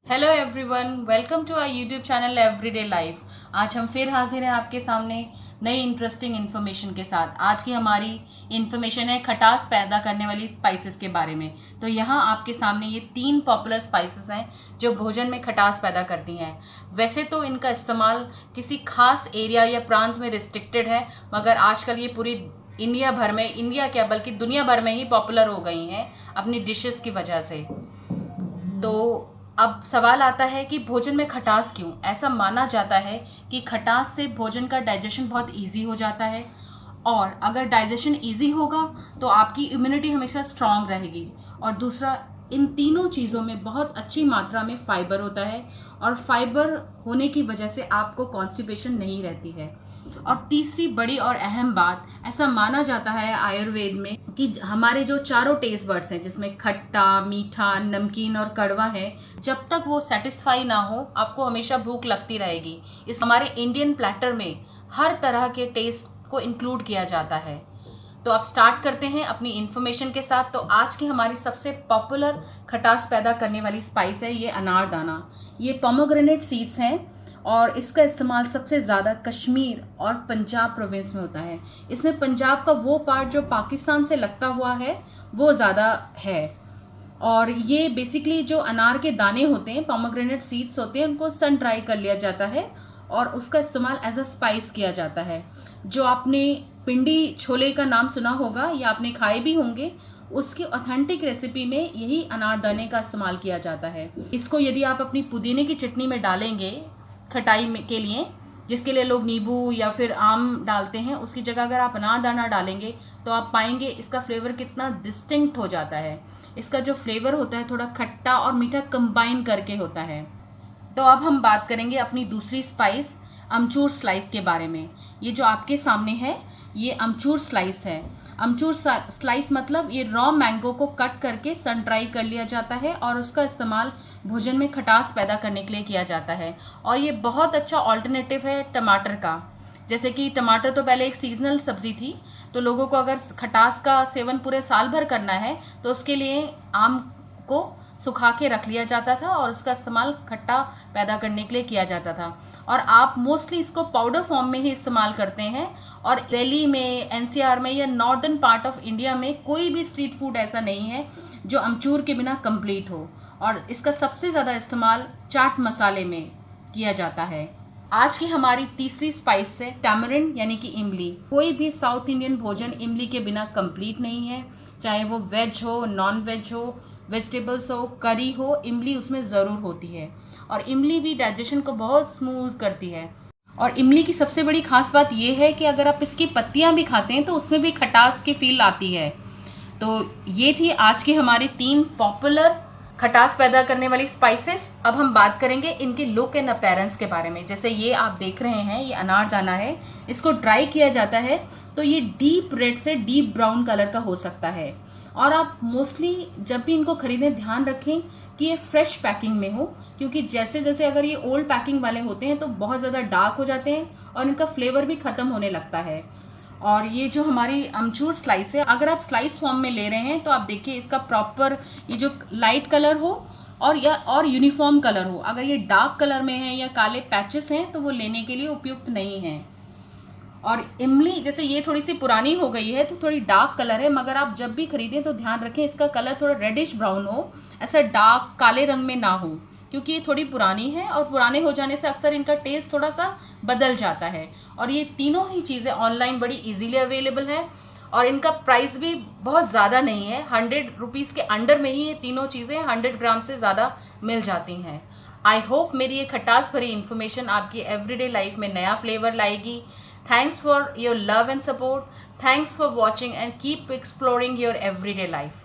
Hello everyone, welcome to our YouTube channel everyday life. आज हम फिर हाजिर हैं आपके सामने नई इंटरेस्टिंग इन्फॉर्मेशन के साथ। आज की हमारी इन्फॉर्मेशन है खटास पैदा करने वाली स्पाइसेस के बारे में। तो यहाँ आपके सामने ये 3 पॉपुलर स्पाइसेस हैं जो भोजन में खटास पैदा करती हैं। वैसे तो इनका इस्तेमाल किसी खास एरिया या प्रांत में रिस्ट्रिक्टेड है, मगर आजकल ये पूरी इंडिया भर में, इंडिया क्या बल्कि दुनिया भर में ही पॉपुलर हो गई हैं अपनी डिशेस की वजह से। तो अब सवाल आता है कि भोजन में खटास क्यों? ऐसा माना जाता है कि खटास से भोजन का डाइजेशन बहुत इजी हो जाता है, और अगर डाइजेशन इजी होगा तो आपकी इम्यूनिटी हमेशा स्ट्रांग रहेगी। और दूसरा, इन तीनों चीज़ों में बहुत अच्छी मात्रा में फाइबर होता है, और फाइबर होने की वजह से आपको कॉन्स्टिपेशन नहीं रहती है। और तीसरी बड़ी और अहम बात, ऐसा माना जाता है आयुर्वेद में कि हमारे जो चारों टेस्ट बर्ड्स हैं, जिसमें खट्टा, मीठा, नमकीन और कड़वा है, जब तक वो सेटिस्फाई ना हो आपको हमेशा भूख लगती रहेगी। इस हमारे इंडियन प्लेटर में हर तरह के टेस्ट को इंक्लूड किया जाता है। तो अब स्टार्ट करते हैं अपनी इन्फॉर्मेशन के साथ। तो आज की हमारी सबसे पॉपुलर खटास पैदा करने वाली स्पाइस है ये अनारदाना। ये पोमोग्रेनेट सीड्स हैं, और इसका इस्तेमाल सबसे ज़्यादा कश्मीर और पंजाब प्रोविंस में होता है। इसमें पंजाब का वो पार्ट जो पाकिस्तान से लगता हुआ है वो ज़्यादा है। और ये बेसिकली जो अनार के दाने होते हैं, पोमोग्रेनेट सीड्स होते हैं, उनको सन ड्राई कर लिया जाता है और उसका इस्तेमाल एज अ स्पाइस किया जाता है। जो आपने पिंडी छोले का नाम सुना होगा या आपने खाए भी होंगे, उसकी ऑथेंटिक रेसिपी में यही अनारदाने का इस्तेमाल किया जाता है। इसको यदि आप अपनी पुदीने की चटनी में डालेंगे खटाई में के लिए, जिसके लिए लोग नींबू या फिर आम डालते हैं, उसकी जगह अगर आप अनारदाना डालेंगे तो आप पाएंगे इसका फ्लेवर कितना डिस्टिंक्ट हो जाता है। इसका जो फ्लेवर होता है थोड़ा खट्टा और मीठा कंबाइन करके होता है। तो अब हम बात करेंगे अपनी दूसरी स्पाइस अमचूर स्लाइस के बारे में। ये जो आपके सामने है ये अमचूर स्लाइस है। अमचूर स्लाइस मतलब ये रॉ मैंगो को कट करके सन ड्राई कर लिया जाता है और उसका इस्तेमाल भोजन में खटास पैदा करने के लिए किया जाता है। और ये बहुत अच्छा ऑल्टरनेटिव है टमाटर का। जैसे कि टमाटर तो पहले एक सीजनल सब्जी थी, तो लोगों को अगर खटास का सेवन पूरे साल भर करना है तो उसके लिए आम को सुखा के रख लिया जाता था और उसका इस्तेमाल खट्टा पैदा करने के लिए किया जाता था। और आप मोस्टली इसको पाउडर फॉर्म में ही इस्तेमाल करते हैं। और दिल्ली में, एनसीआर में या नॉर्दर्न पार्ट ऑफ इंडिया में कोई भी स्ट्रीट फूड ऐसा नहीं है जो अमचूर के बिना कंप्लीट हो। और इसका सबसे ज़्यादा इस्तेमाल चाट मसाले में किया जाता है। आज की हमारी तीसरी स्पाइस है टैमरिंड यानी कि इमली। कोई भी साउथ इंडियन भोजन इमली के बिना कंप्लीट नहीं है, चाहे वो वेज हो, नॉन वेज हो, वेजिटेबल्स हो, करी हो, इमली उसमें ज़रूर होती है। और इमली भी डाइजेशन को बहुत स्मूथ करती है। और इमली की सबसे बड़ी खास बात यह है कि अगर आप इसकी पत्तियां भी खाते हैं तो उसमें भी खटास की फील आती है। तो ये थी आज की हमारी 3 पॉपुलर खटास पैदा करने वाली स्पाइसेस। अब हम बात करेंगे इनके लुक एंड अपीयरेंस के बारे में। जैसे ये आप देख रहे हैं, ये अनारदाना है, इसको ड्राई किया जाता है तो ये डीप रेड से डीप ब्राउन कलर का हो सकता है। और आप मोस्टली जब भी इनको खरीदें ध्यान रखें कि ये फ्रेश पैकिंग में हो, क्योंकि जैसे जैसे अगर ये ओल्ड पैकिंग वाले होते हैं तो बहुत ज़्यादा डार्क हो जाते हैं और इनका फ्लेवर भी ख़त्म होने लगता है। और ये जो हमारी अमचूर स्लाइस है, अगर आप स्लाइस फॉर्म में ले रहे हैं तो आप देखिए इसका प्रॉपर ये जो लाइट कलर हो और यूनिफॉर्म कलर हो। अगर ये डार्क कलर में है या काले पैचेस हैं तो वो लेने के लिए उपयुक्त नहीं है। और इमली जैसे ये थोड़ी सी पुरानी हो गई है तो थोड़ी डार्क कलर है, मगर आप जब भी खरीदें तो ध्यान रखें इसका कलर थोड़ा रेडिश ब्राउन हो, ऐसा डार्क काले रंग में ना हो, क्योंकि ये थोड़ी पुरानी है और पुराने हो जाने से अक्सर इनका टेस्ट थोड़ा सा बदल जाता है। और ये तीनों ही चीज़ें ऑनलाइन बड़ी इजीली अवेलेबल हैं और इनका प्राइस भी बहुत ज़्यादा नहीं है। 100 रुपीज़ के अंडर में ही ये तीनों चीज़ें 100 ग्राम से ज़्यादा मिल जाती हैं। आई होप मेरी ये खटास भरी इन्फॉर्मेशन आपकी एवरीडे लाइफ में नया फ्लेवर लाएगी। Thanks for your love and support. Thanks for watching and keep exploring your everyday life.